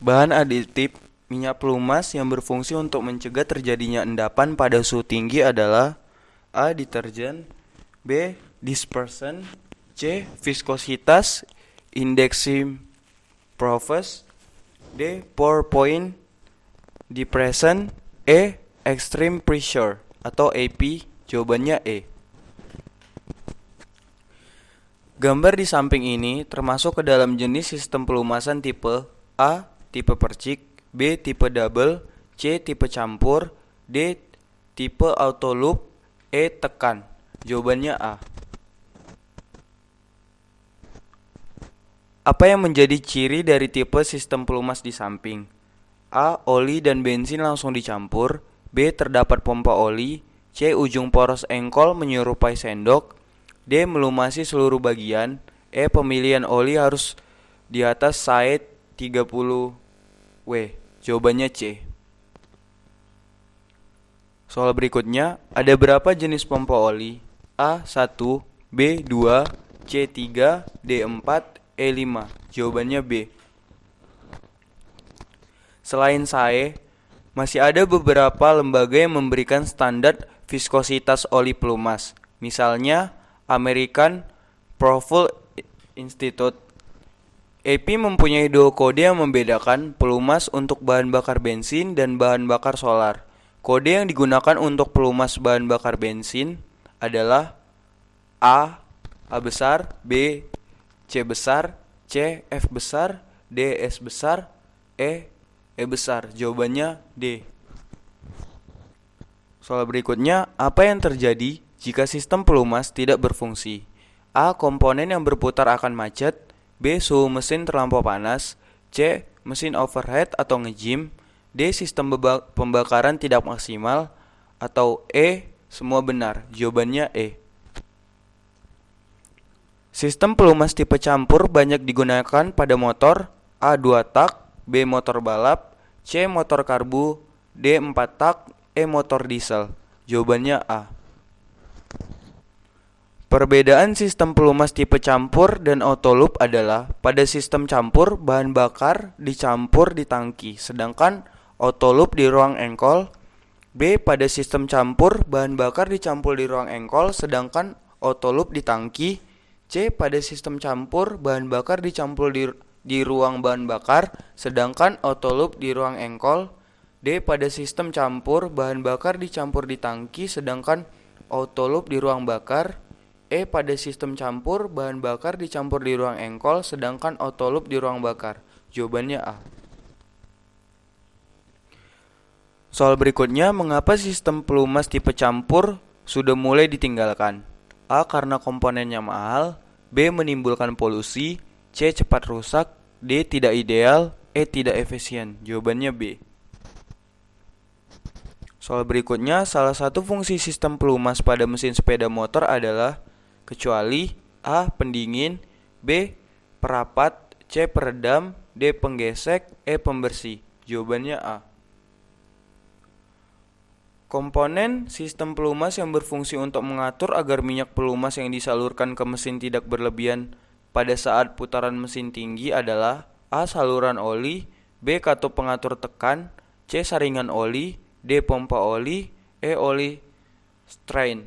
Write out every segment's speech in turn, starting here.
Bahan aditif minyak pelumas yang berfungsi untuk mencegah terjadinya endapan pada suhu tinggi adalah A. Deterjen, B. Dispersan, C. Viskositas, indexing process, D. Pour point depression, E. Extreme pressure atau AP. Jawabannya E. Gambar di samping ini termasuk ke dalam jenis sistem pelumasan tipe A. Tipe percik, B. Tipe double, C. Tipe campur, D. Tipe auto loop, E. Tekan. Jawabannya A. Apa yang menjadi ciri dari tipe sistem pelumas di samping? A. Oli dan bensin langsung dicampur, B. Terdapat pompa oli, C. Ujung poros engkol menyerupai sendok, D. Melumasi seluruh bagian, E. Pemilihan oli harus di atas side 30 W. Jawabannya C. Soal berikutnya, ada berapa jenis pompa oli? A. 1, B. 2, C. 3, D. 4, E. 5. Jawabannya B. Selain SAE, masih ada beberapa lembaga yang memberikan standar viskositas oli pelumas. Misalnya, American Profile Institute. AP mempunyai dua kode yang membedakan pelumas untuk bahan bakar bensin dan bahan bakar solar. Kode yang digunakan untuk pelumas bahan bakar bensin adalah A. A besar, B. C besar, C. F besar, D. S besar, E. E besar. Jawabannya D. Soal berikutnya, apa yang terjadi jika sistem pelumas tidak berfungsi? A. Komponen yang berputar akan macet, B. Suhu mesin terlampau panas, C. Mesin overheat atau ngejim, D. Sistem pembakaran tidak maksimal, atau E. Semua benar. Jawabannya E. Sistem pelumas tipe campur banyak digunakan pada motor A. 2 tak, B. Motor balap, C. Motor karbu, D. 4 tak, E. Motor diesel. Jawabannya A. Perbedaan sistem pelumas tipe campur dan auto loop adalah pada sistem campur bahan bakar dicampur di tangki, sedangkan auto loop di ruang engkol. B. Pada sistem campur bahan bakar dicampur di ruang engkol, sedangkan auto loop di tangki. C. Pada sistem campur bahan bakar dicampur di ruang bahan bakar, sedangkan auto loop di ruang engkol. D. Pada sistem campur bahan bakar dicampur di tangki, sedangkan auto loop di ruang bakar. E. Pada sistem campur bahan bakar dicampur di ruang engkol, sedangkan auto loop di ruang bakar. Jawabannya A. Soal berikutnya, mengapa sistem pelumas tipe campur sudah mulai ditinggalkan? A. Karena komponennya mahal, B. Menimbulkan polusi, C. Cepat rusak, D. Tidak ideal, E. Tidak efisien. Jawabannya B. Soal berikutnya, salah satu fungsi sistem pelumas pada mesin sepeda motor adalah kecuali A. Pendingin, B. Perapat, C. Peredam, D. Penggesek, E. Pembersih. Jawabannya A. Komponen sistem pelumas yang berfungsi untuk mengatur agar minyak pelumas yang disalurkan ke mesin tidak berlebihan pada saat putaran mesin tinggi adalah A. Saluran oli, B. Katup pengatur tekan, C. Saringan oli, D. Pompa oli, E. Oli strain.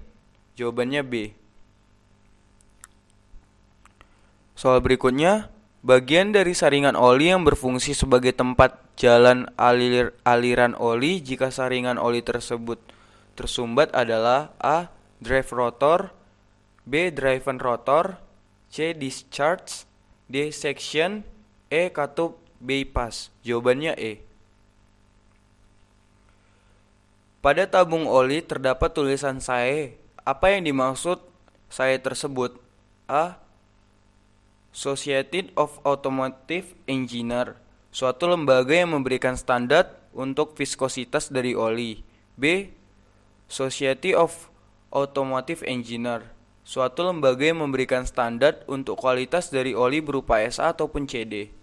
Jawabannya B. Soal berikutnya, bagian dari saringan oli yang berfungsi sebagai tempat jalan aliran oli jika saringan oli tersebut tersumbat adalah A. Drive rotor, B. Driven rotor, C. Discharge, D. Section, E. Katup bypass. Jawabannya E. Pada tabung oli terdapat tulisan SAE. Apa yang dimaksud SAE tersebut? A. Society of Automotive Engineer, suatu lembaga yang memberikan standar untuk viskositas dari oli. B. Society of Automotive Engineer, suatu lembaga yang memberikan standar untuk kualitas dari oli berupa SA ataupun CD.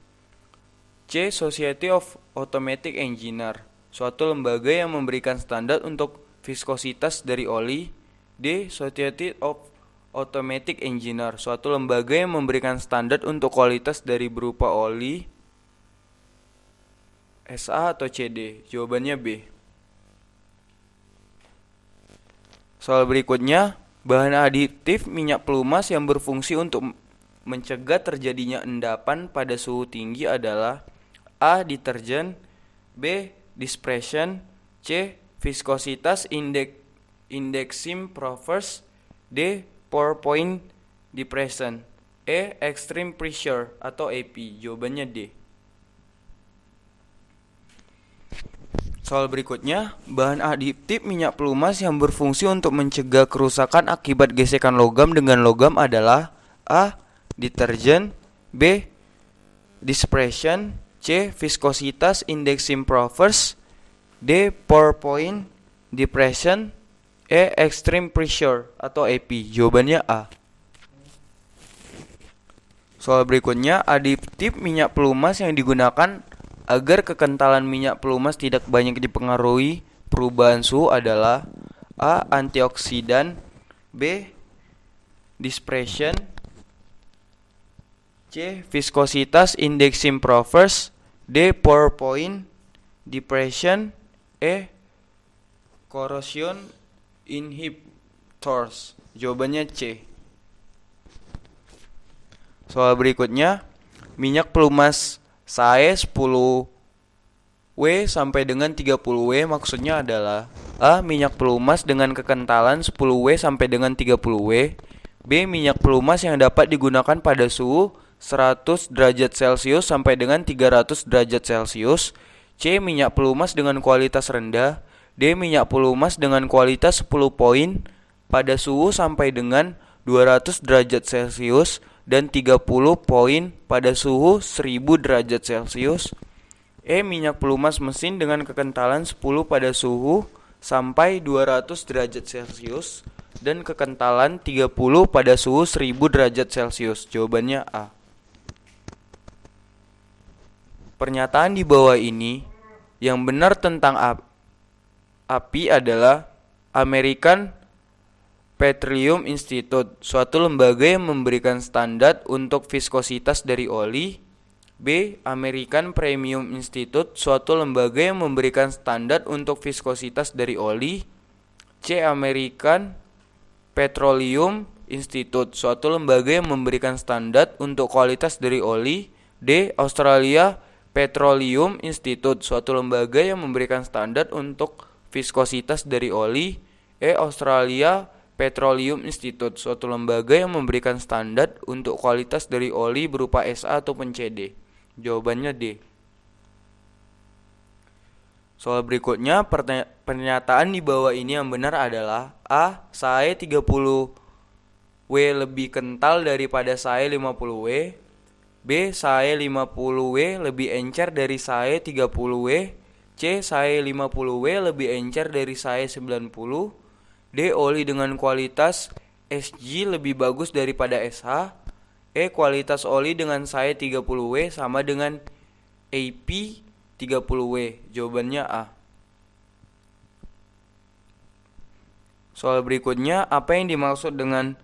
C. Society of Automatic Engineer, suatu lembaga yang memberikan standar untuk viskositas dari oli. D. Society of Automatic Engineer, suatu lembaga yang memberikan standar untuk kualitas dari berupa oli. SA atau CD? Jawabannya B. Soal berikutnya, bahan aditif minyak pelumas yang berfungsi untuk mencegah terjadinya endapan pada suhu tinggi adalah A. Deterjen, B. Dispersion, C. Viskositas indexing proffers, D. Pour point depression, E. Extreme pressure atau AP. Jawabannya D. Soal berikutnya, bahan aditif minyak pelumas yang berfungsi untuk mencegah kerusakan akibat gesekan logam dengan logam adalah A. Deterjen, B. Dispersion, C. Viskositas indexing proffers, D. Pour point depression, E. Extreme pressure atau AP. Jawabannya A. Soal berikutnya, aditif minyak pelumas yang digunakan agar kekentalan minyak pelumas tidak banyak dipengaruhi perubahan suhu adalah A. Antioksidan, B. Dispersion, C. Viskositas indexing proffers, D. Pour point depression, E. Corrosion inhibitors. Jawabannya C. Soal berikutnya, minyak pelumas SAE 10W sampai dengan 30W maksudnya adalah A. Minyak pelumas dengan kekentalan 10W sampai dengan 30W, B. Minyak pelumas yang dapat digunakan pada suhu 100 derajat Celcius sampai dengan 300 derajat Celcius, C. Minyak pelumas dengan kualitas rendah, D. Minyak pelumas dengan kualitas 10 poin pada suhu sampai dengan 200 derajat Celcius dan 30 poin pada suhu 1000 derajat Celcius, E. Minyak pelumas mesin dengan kekentalan 10 pada suhu sampai 200 derajat Celcius dan kekentalan 30 pada suhu 1000 derajat Celcius. Jawabannya A. Pernyataan di bawah ini yang benar tentang api adalah American Petroleum Institute, suatu lembaga yang memberikan standar untuk viskositas dari oli. B. American Premium Institute, suatu lembaga yang memberikan standar untuk viskositas dari oli. C. American Petroleum Institute, suatu lembaga yang memberikan standar untuk kualitas dari oli. D. Australia Petroleum Institute, suatu lembaga yang memberikan standar untuk viskositas dari oli. E. Australia Petroleum Institute, suatu lembaga yang memberikan standar untuk kualitas dari oli berupa SA ataupun CD. Jawabannya D. Soal berikutnya, pernyataan di bawah ini yang benar adalah A. SAE 30W lebih kental daripada SAE 50W, B. SAE 50W lebih encer dari SAE 30W, C. SAE 50W lebih encer dari SAE 90, D. Oli dengan kualitas SG lebih bagus daripada SH, E. Kualitas oli dengan SAE 30W sama dengan AP 30W. Jawabannya A. Soal berikutnya, apa yang dimaksud dengan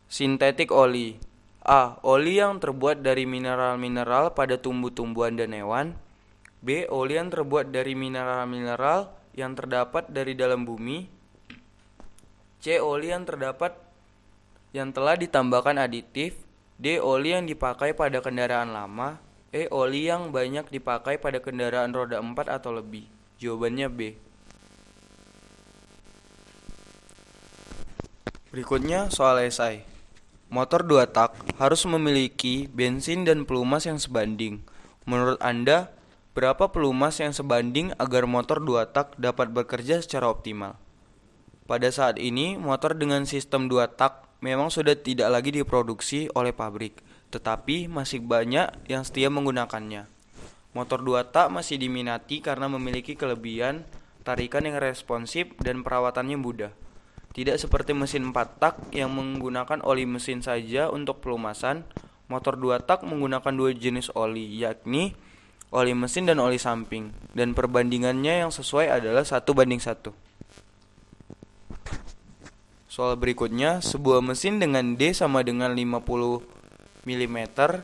sintetik oli? A. Oli yang terbuat dari mineral-mineral pada tumbuh-tumbuhan dan hewan. B. Oli yang terbuat dari mineral-mineral yang terdapat dari dalam bumi. C. Oli yang telah ditambahkan aditif. D. Oli yang dipakai pada kendaraan lama. E. Oli yang banyak dipakai pada kendaraan roda 4 atau lebih. Jawabannya B. Berikutnya soal esai. Motor 2 tak harus memiliki bensin dan pelumas yang sebanding. Menurut Anda, berapa pelumas yang sebanding agar motor 2 tak dapat bekerja secara optimal? Pada saat ini, motor dengan sistem 2 tak memang sudah tidak lagi diproduksi oleh pabrik, tetapi masih banyak yang setia menggunakannya. Motor 2 tak masih diminati karena memiliki kelebihan tarikan yang responsif dan perawatannya mudah. Tidak seperti mesin 4 tak yang menggunakan oli mesin saja untuk pelumasan, motor 2 tak menggunakan 2 jenis oli, yakni oli mesin dan oli samping, dan perbandingannya yang sesuai adalah 1:1. Soal berikutnya, sebuah mesin dengan D sama dengan 50 mm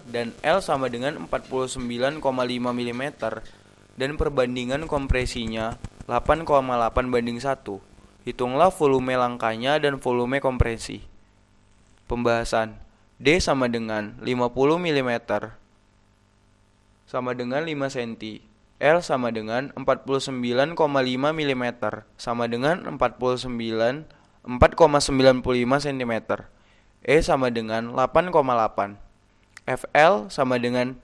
dan L sama dengan 49,5 mm dan perbandingan kompresinya 8,8:1. Hitunglah volume langkahnya dan volume kompresi. Pembahasan. D sama dengan 50 mm sama dengan 5 cm. L sama dengan 49,5 mm sama dengan 4,95 cm. E sama dengan 8,8. FL sama dengan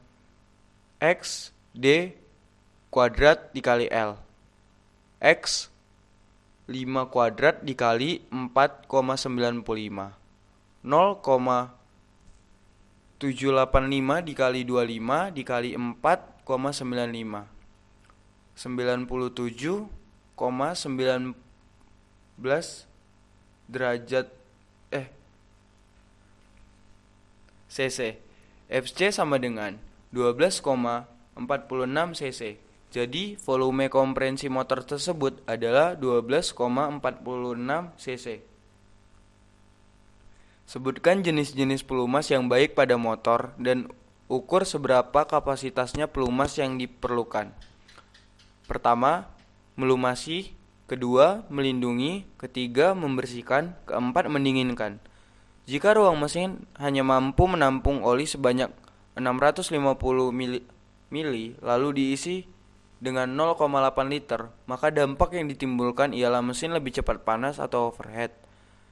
X D kuadrat dikali L. X 5 kuadrat dikali 4,95. 0,785 dikali 25 dikali 4,95. 97,19 derajat cc. Fc sama dengan 12,46 cc. Jadi volume kompresi motor tersebut adalah 12,46 cc. Sebutkan jenis-jenis pelumas yang baik pada motor dan ukur seberapa kapasitasnya pelumas yang diperlukan. Pertama, melumasi. Kedua, melindungi. Ketiga, membersihkan. Keempat, mendinginkan. Jika ruang mesin hanya mampu menampung oli sebanyak 650 mili lalu diisi dengan 0,8 liter, maka dampak yang ditimbulkan ialah mesin lebih cepat panas atau overheat,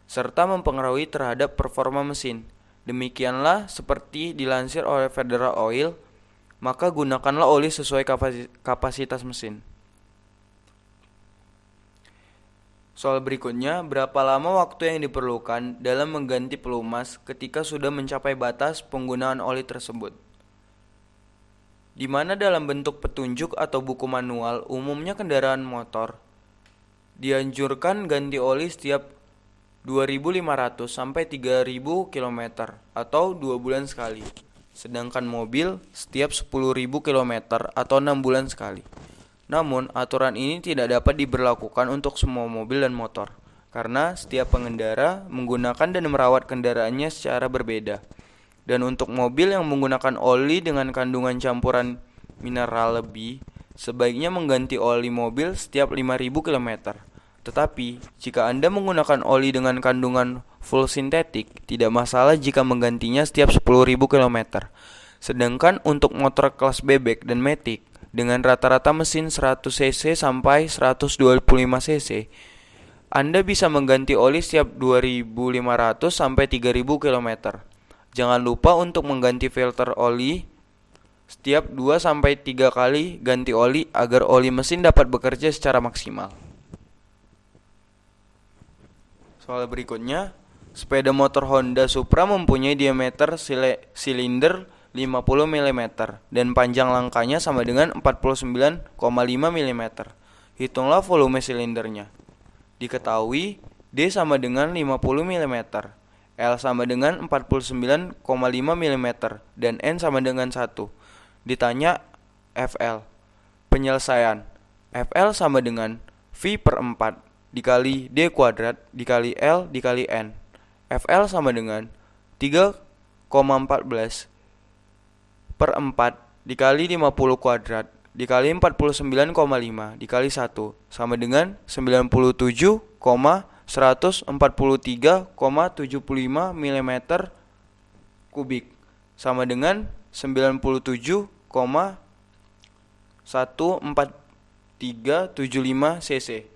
serta mempengaruhi terhadap performa mesin. Demikianlah seperti dilansir oleh Federal Oil, maka gunakanlah oli sesuai kapasitas mesin. Soal berikutnya, berapa lama waktu yang diperlukan dalam mengganti pelumas ketika sudah mencapai batas penggunaan oli tersebut? Di mana dalam bentuk petunjuk atau buku manual, umumnya kendaraan motor dianjurkan ganti oli setiap 2.500 sampai 3.000 km atau 2 bulan sekali. Sedangkan mobil setiap 10.000 km atau 6 bulan sekali. Namun, aturan ini tidak dapat diberlakukan untuk semua mobil dan motor, karena setiap pengendara menggunakan dan merawat kendaraannya secara berbeda. Dan untuk mobil yang menggunakan oli dengan kandungan campuran mineral lebih, sebaiknya mengganti oli mobil setiap 5.000 km. Tetapi, jika Anda menggunakan oli dengan kandungan full sintetik, tidak masalah jika menggantinya setiap 10.000 km. Sedangkan untuk motor kelas bebek dan matic, dengan rata-rata mesin 100 cc sampai 125 cc, Anda bisa mengganti oli setiap 2.500 sampai 3.000 km. Jangan lupa untuk mengganti filter oli setiap 2 sampai 3 kali ganti oli agar oli mesin dapat bekerja secara maksimal. Soal berikutnya, sepeda motor Honda Supra mempunyai diameter silinder 50 mm dan panjang langkahnya sama dengan 49,5 mm. Hitunglah volume silindernya. Diketahui D sama dengan 50 mm, L sama dengan 49,5 mm, dan N sama dengan 1. Ditanya FL. Penyelesaian. FL sama dengan V per 4 dikali D kuadrat dikali L dikali N. FL sama dengan 3,14 per 4 dikali 50 kuadrat dikali 49,5 dikali 1 sama dengan 97,143,75 mm kubik sama dengan 97,14375 cc.